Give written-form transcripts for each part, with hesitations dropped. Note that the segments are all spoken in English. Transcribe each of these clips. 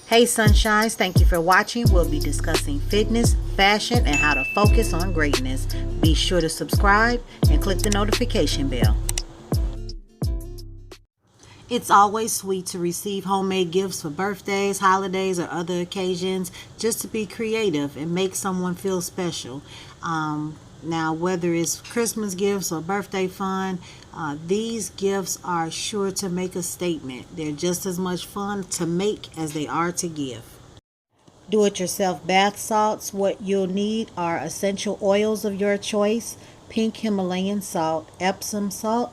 Hey Sunshines, thank you for watching. We'll be discussing fitness, fashion, and how to focus on greatness. Be sure to subscribe and click the notification bell. It's always sweet to receive homemade gifts for birthdays, holidays, or other occasions, just to be creative and make someone feel special. Now, whether it's Christmas gifts or birthday fun, these gifts are sure to make a statement. They're just as much fun to make as they are to give. Do-it-yourself bath salts. What you'll need are essential oils of your choice, pink Himalayan salt, Epsom salt,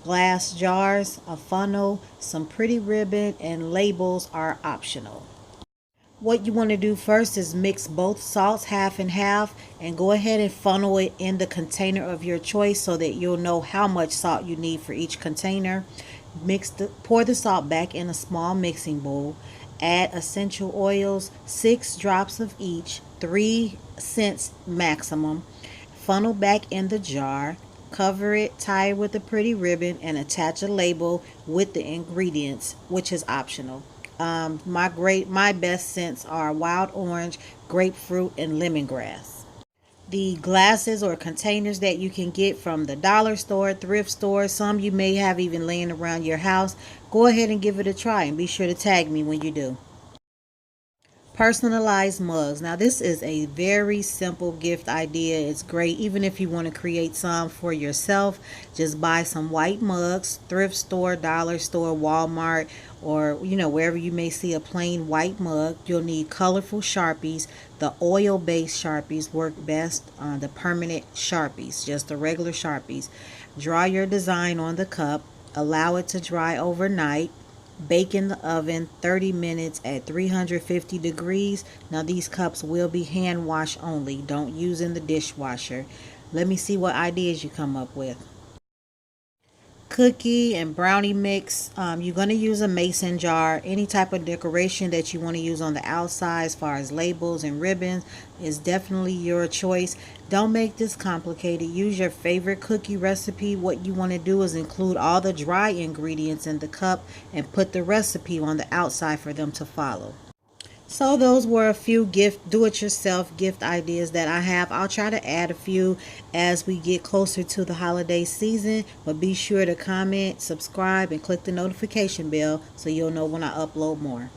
glass jars, a funnel, some pretty ribbon, and labels are optional. What you want to do first is mix both salts half and half and go ahead and funnel it in the container of your choice so that you'll know how much salt you need for each container. Pour the salt back in a small mixing bowl. Add essential oils, 6 drops of each, 3 cents maximum. Funnel back in the jar. Cover it, tie it with a pretty ribbon, and attach a label with the ingredients, which is optional. My best scents are wild orange, grapefruit, and lemongrass. The glasses or containers that you can get from the dollar store, thrift store, some you may have even laying around your house, go ahead and give it a try and be sure to tag me when you do. Personalized mugs. Now this is a very simple gift idea. It's great even if you want to create some for yourself. Just buy some white mugs, thrift store, dollar store, Walmart, or wherever you may see a plain white mug. You'll need colorful Sharpies. The oil-based Sharpies work best on the permanent Sharpies, just the regular Sharpies. Draw your design on the cup. Allow it to dry overnight. Bake in the oven 30 minutes at 350 degrees. Now these cups will be hand wash only. Don't use in the dishwasher. Let me see what ideas you come up with. Cookie and brownie mix. You're going to use a mason jar. Any type of decoration that you want to use on the outside as far as labels and ribbons is definitely your choice. Don't make this complicated. Use your favorite cookie recipe. What you want to do is include all the dry ingredients in the cup and put the recipe on the outside for them to follow. So those were a few do-it-yourself gift ideas that I have. I'll try to add a few as we get closer to the holiday season, but be sure to comment, subscribe, and click the notification bell so you'll know when I upload more.